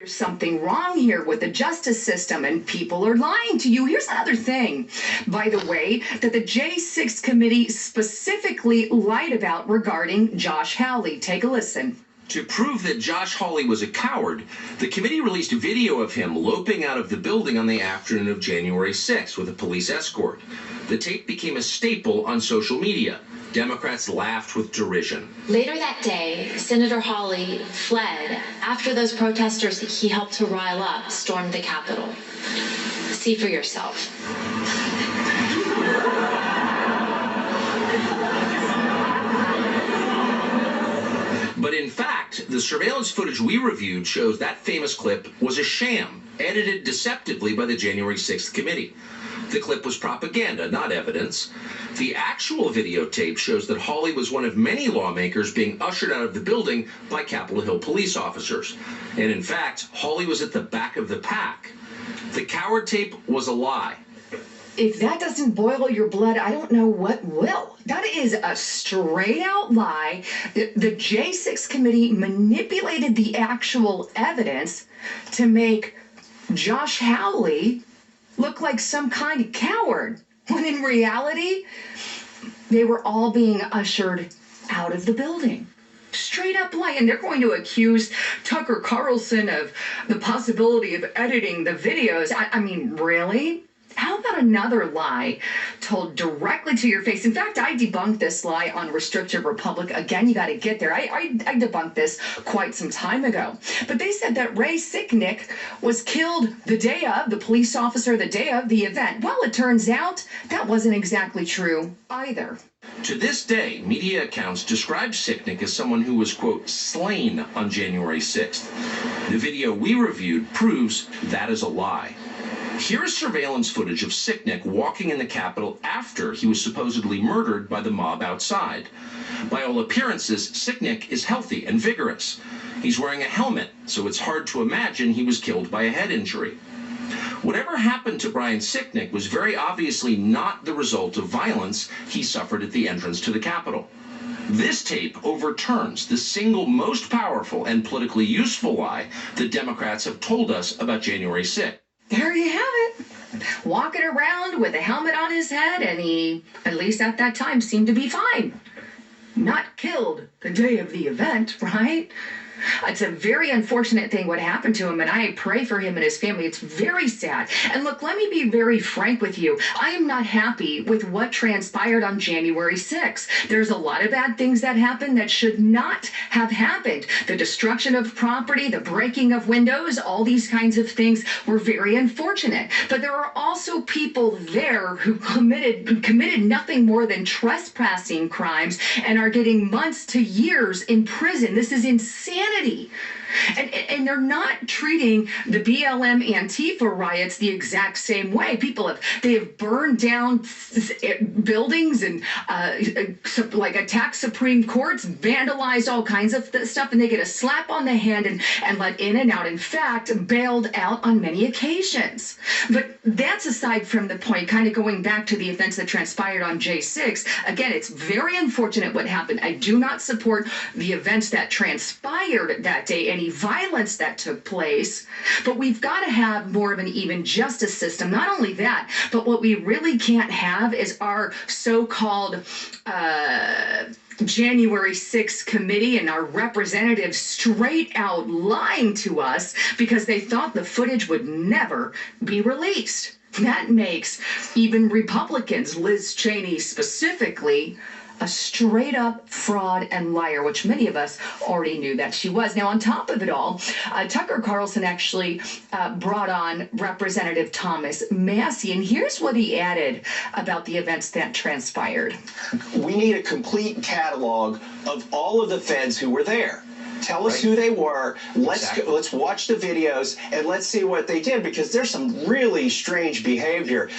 There's something wrong here with the justice system and people are lying to you. Here's another thing, by the way, that the J6 committee specifically lied about regarding Josh Hawley. Take a listen. To prove that Josh Hawley was a coward, the committee released a video of him loping out of the building on the afternoon of January 6th with a police escort. The tape became a staple on social media. Democrats laughed with derision. Later that day, Senator Hawley fled after those protesters he helped to rile up stormed the Capitol. See for yourself. But in fact, the surveillance footage we reviewed shows that famous clip was a sham, edited deceptively by the January 6th committee. The clip was propaganda, not evidence. The actual videotape shows that Hawley was one of many lawmakers being ushered out of the building by Capitol Hill police officers. And in fact, Hawley was at the back of the pack. The coward tape was a lie. If that doesn't boil your blood, I don't know what will. That is a straight out lie. The J6 committee manipulated the actual evidence to make Josh Hawley look like some kind of coward, when in reality, they were all being ushered out of the building. Straight up lie. And they're going to accuse Tucker Carlson of the possibility of editing the videos. I mean, really? How about another lie told directly to your face? In fact, I debunked this lie on Restricted Republic. Again, you got to get there. I debunked this quite some time ago. But they said that Ray Sicknick was killed the day of, the police officer the day of the event. Well, it turns out that wasn't exactly true either. To this day, media accounts describe Sicknick as someone who was, quote, slain on January 6th. The video we reviewed proves that is a lie. Here is surveillance footage of Sicknick walking in the Capitol after he was supposedly murdered by the mob outside. By all appearances, Sicknick is healthy and vigorous. He's wearing a helmet, so it's hard to imagine he was killed by a head injury. Whatever happened to Brian Sicknick was very obviously not the result of violence he suffered at the entrance to the Capitol. This tape overturns the single most powerful and politically useful lie the Democrats have told us about January 6th. There you have it. Walking around with a helmet on his head, and he, at least at that time, seemed to be fine. Not killed the day of the event, right? It's a very unfortunate thing what happened to him, and I pray for him and his family. It's very sad. And look, let me be very frank with you. I am not happy with what transpired on January 6th. There's a lot of bad things that happened that should not have happened. The destruction of property, the breaking of windows, all these kinds of things were very unfortunate. But there are also people there who committed nothing more than trespassing crimes and are getting months to years in prison. This is insanity. And they're not treating the BLM Antifa riots the exact same way. They have burned down buildings and like attacked Supreme Courts, vandalized all kinds of stuff, and they get a slap on the hand and let in and out. In fact, bailed out on many occasions. But that's aside from the point, kind of going back to the events that transpired on J6. Again, it's very unfortunate what happened. I do not support the events that transpired that day, any violence that took place, but we've got to have more of an even justice system. Not only that, but what we really can't have is our so-called January 6th committee and our representatives straight out lying to us because they thought the footage would never be released. That makes even Republicans, Liz Cheney specifically, a straight-up fraud and liar, which many of us already knew that she was. Now, on top of it all, Tucker Carlson actually brought on Representative Thomas Massie, and here's what he added about the events that transpired. We need a complete catalog of all of the feds who were there. Tell us who they were. Let's watch the videos and let's see what they did, because there's some really strange behavior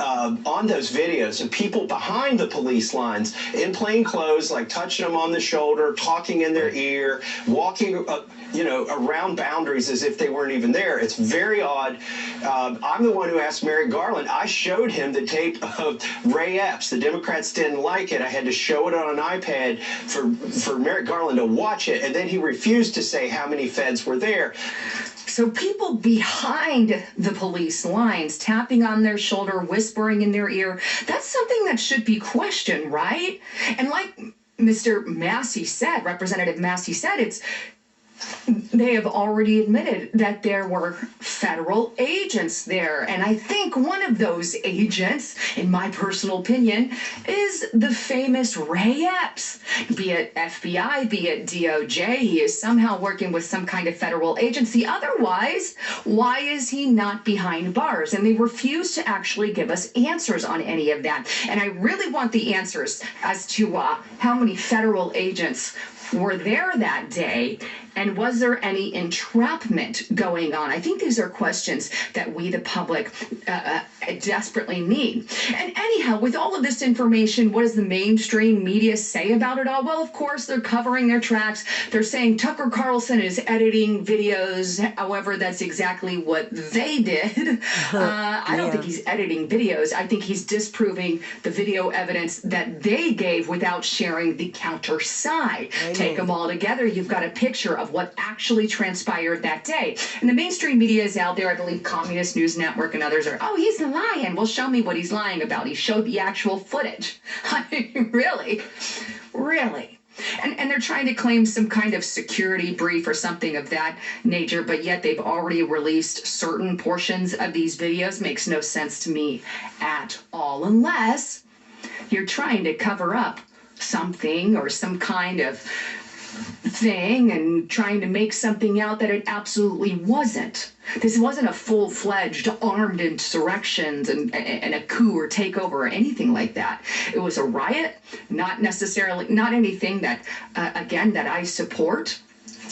on those videos, and people behind the police lines in plain clothes, like touching them on the shoulder, talking in their ear, walking around boundaries as if they weren't even there. It's very odd. I'm the one who asked Merrick Garland. I showed him the tape of Ray Epps. The Democrats didn't like it. I had to show it on an iPad for Merrick Garland to watch it, and then he refused to say how many feds were there. So people behind the police lines, tapping on their shoulder, whispering in their ear, that's something that should be questioned, right? And like Mr. Massey said, Representative Massey said, they have already admitted that there were federal agents there. And I think one of those agents, in my personal opinion, is the famous Ray Epps. Be it FBI, be it DOJ, he is somehow working with some kind of federal agency. Otherwise, why is he not behind bars? And they refuse to actually give us answers on any of that. And I really want the answers as to how many federal agents were there that day, and was there any entrapment going on? I think these are questions that we, the public, desperately need. And anyhow, with all of this information, what does the mainstream media say about it all? Well, of course, they're covering their tracks. They're saying Tucker Carlson is editing videos. However, that's exactly what they did. I don't think he's editing videos. I think he's disproving the video evidence that they gave without sharing the counter side. Take them all together, you've got a picture of what actually transpired that day. And the mainstream media is out there, I believe Communist News Network and others are, oh, he's lying. Well, show me what he's lying about. He showed the actual footage. I mean, really? Really? And they're trying to claim some kind of security brief or something of that nature, but yet they've already released certain portions of these videos. Makes no sense to me at all, unless you're trying to cover up something or some kind of thing and trying to make something out that it absolutely wasn't. This wasn't a full-fledged armed insurrections and a coup or takeover or anything like that. It was a riot, not anything that, again, that I support.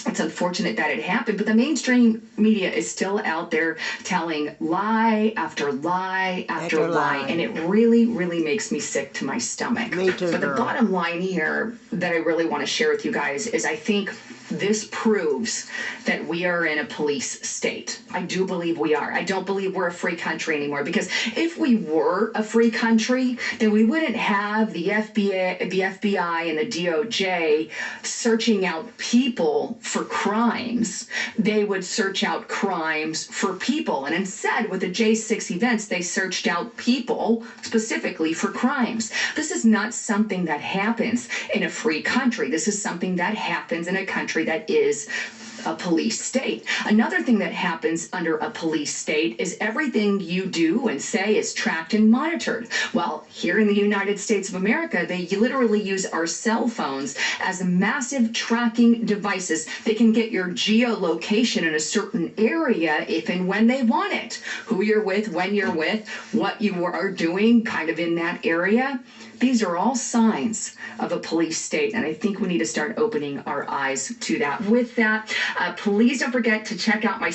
It's unfortunate that it happened, but the mainstream media is still out there telling lie after lie after lie, and it really, really makes me sick to my stomach. Me too, but the bottom line here that I really want to share with you guys is I think this proves that we are in a police state. I do believe we are. I don't believe we're a free country anymore, because if we were a free country, then we wouldn't have the FBI and the DOJ searching out people for crimes. They would search out crimes for people. And instead, with the J6 events, they searched out people specifically for crimes. This is not something that happens in a free country. This is something that happens in a country that is a police state. Another thing that happens under a police state is everything you do and say is tracked and monitored. Well, here in the United States of America, they literally use our cell phones as massive tracking devices. They can get your geolocation in a certain area if and when they want it. Who you're with, when you're with, what you are doing kind of in that area. These are all signs of a police state, and I think we need to start opening our eyes to that. With that, please don't forget to check out my